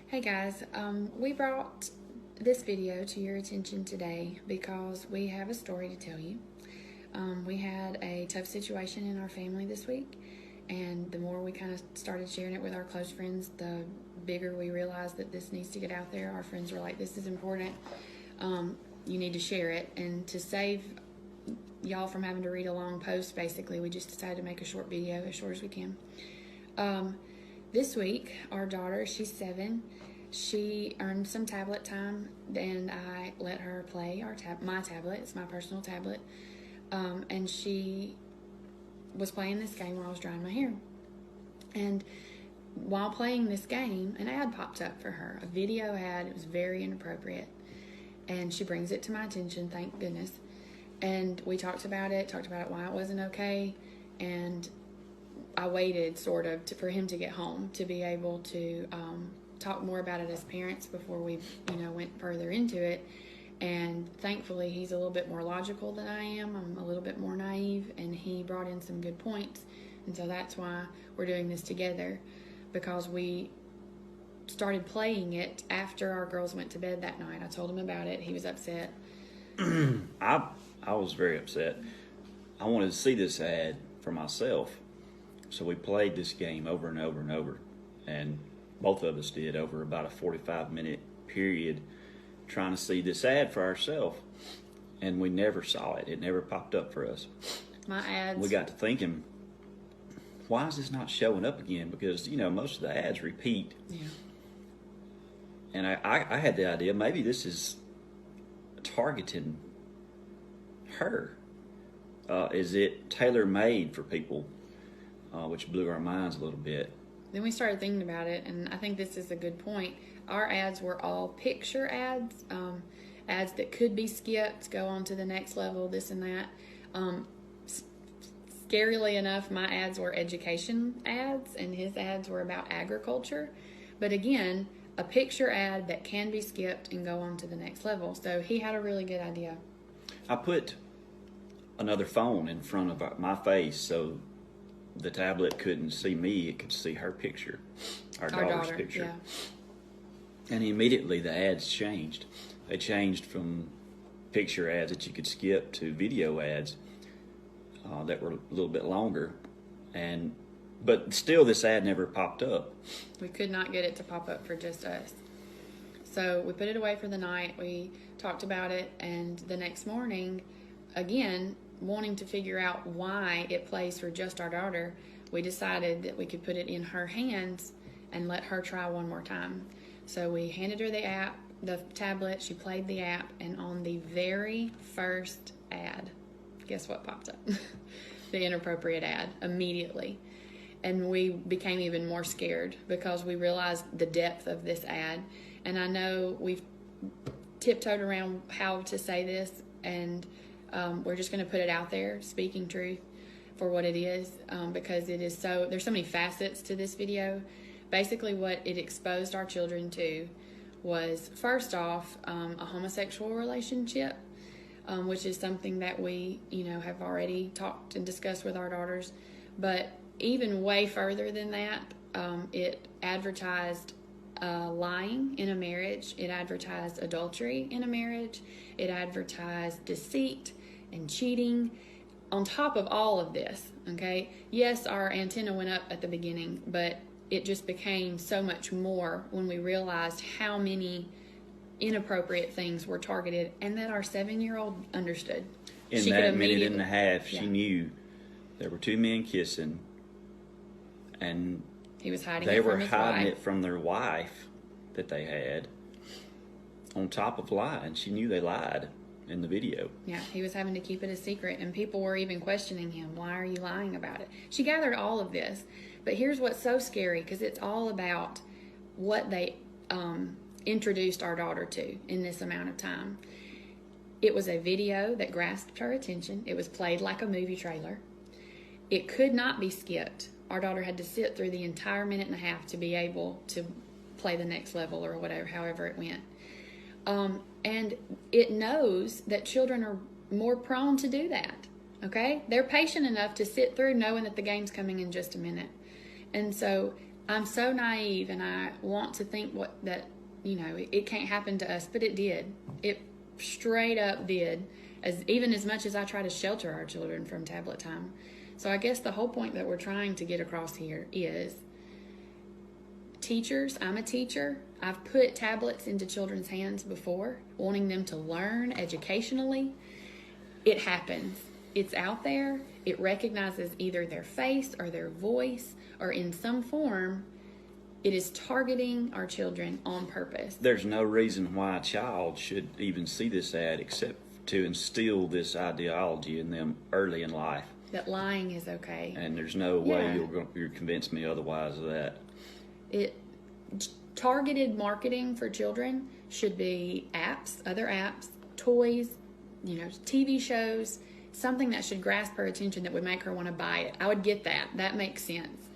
Hey guys, we brought this video to your attention today because we have a story to tell you. We had a tough situation in our family this week, and the more we kind of started sharing it with our close friends, the bigger we realized that this needs to get out there. Our friends were like, this is important. You need to share it. And to save y'all from having to read a long post, basically, we just decided to make a short video, as short as we can. This week, our daughter, she's 7, she earned some tablet time, and I let her play my tablet. It's my personal tablet. And she was playing this game while I was drying my hair. And while playing this game, an ad popped up for her, a video ad. It was very inappropriate. And she brings it to my attention, thank goodness. And we talked about it, why it wasn't okay. And I waited sort of for him to get home to be able to talk more about it as parents before we went further into it. And thankfully he's a little bit more logical than I am. I'm a little bit more naive, and he brought in some good points. And so that's why we're doing this together, because we started playing it after our girls went to bed that night. I told him about it. He was upset. I was very upset. I wanted to see this ad for myself. So we played this game over and over and over, and both of us did over about a 45-minute period trying to see this ad for ourselves, and we never saw it. It never popped up for us. My ads. We got to thinking, why is this not showing up again? Because, most of the ads repeat. Yeah. And I had the idea, maybe this is targeting her. Is it tailor-made for people? Which blew our minds a little bit. Then we started thinking about it, and I think this is a good point. Our ads were all picture ads, ads that could be skipped, go on to the next level, this and that. Scarily enough, my ads were education ads, and his ads were about agriculture. But again, a picture ad that can be skipped and go on to the next level. So he had a really good idea. I put another phone in front of my face so the tablet couldn't see me, it could see her picture, our daughter's picture. Yeah. And immediately the ads changed. They changed from picture ads that you could skip to video ads that were a little bit longer. But still this ad never popped up. We could not get it to pop up for just us. So we put it away for the night. We talked about it, and the next morning, again, wanting to figure out why it plays for just our daughter, we decided that we could put it in her hands and let her try one more time. So we handed her the tablet, she played the app, and on the very first ad, guess what popped up? The inappropriate ad, immediately. And we became even more scared because we realized the depth of this ad. And I know we've tiptoed around how to say this, and we're just going to put it out there, speaking truth for what it is, because it is there's so many facets to this video. Basically what it exposed our children to was, first off, a homosexual relationship, which is something that we, have already talked and discussed with our daughters. But even way further than that, it advertised lying in a marriage. It advertised adultery in a marriage. It advertised deceit and cheating. On top of all of this, okay, yes, our antenna went up at the beginning, but it just became so much more when we realized how many inappropriate things were targeted, and that our 7-year-old understood. In that minute and a half, she knew there were 2 men kissing, and he was hiding they it from were his hiding wife. it from their wife that they had, on top of lying. She knew they lied in the video. Yeah, he was having to keep it a secret, and people were even questioning him. Why are you lying about it? She gathered all of this, but here's what's so scary, because it's all about what they introduced our daughter to in this amount of time. It was a video that grasped her attention. It was played like a movie trailer. It could not be skipped. Our daughter had to sit through the entire minute and a half to be able to play the next level, or whatever, however it went. And it knows that children are more prone to do that, okay? They're patient enough to sit through knowing that the game's coming in just a minute. And so I'm so naive, and I want to think that it can't happen to us, but it did. It straight up did. Even as much as I try to shelter our children from tablet time. So I guess the whole point that we're trying to get across here is, teachers, I'm a teacher. I've put tablets into children's hands before, wanting them to learn educationally. It happens. It's out there. It recognizes either their face or their voice, or in some form, it is targeting our children on purpose. There's no reason why a child should even see this ad except to instill this ideology in them early in life. That lying is okay. And there's no way you'll convince me otherwise of that. Targeted marketing for children should be apps, other apps, toys, TV shows, something that should grasp her attention that would make her want to buy it. I would get that. That makes sense.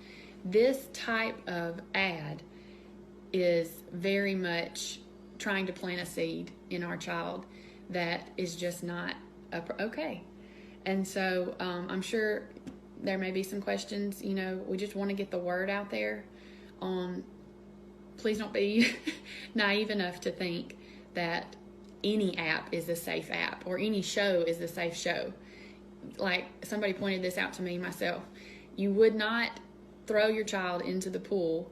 This type of ad is very much trying to plant a seed in our child that is just not okay. And so I'm sure there may be some questions. We just want to get the word out there on, please don't be naive enough to think that any app is a safe app or any show is a safe show. Like somebody pointed this out to me myself. You would not throw your child into the pool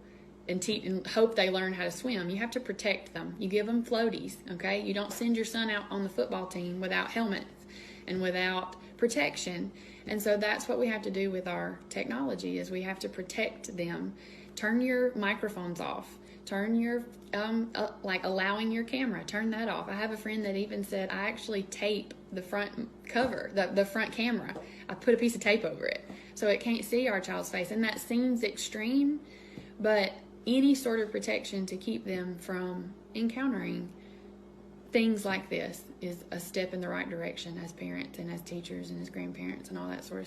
and hope they learn how to swim. You have to protect them. You give them floaties, okay? You don't send your son out on the football team without helmets and without protection. And so that's what we have to do with our technology, is we have to protect them. Turn your microphones off. Turn your, allowing your camera, turn that off. I have a friend that even said, I actually tape the front cover, the front camera. I put a piece of tape over it so it can't see our child's face. And that seems extreme, but any sort of protection to keep them from encountering things like this is a step in the right direction as parents and as teachers and as grandparents and all that sort of stuff.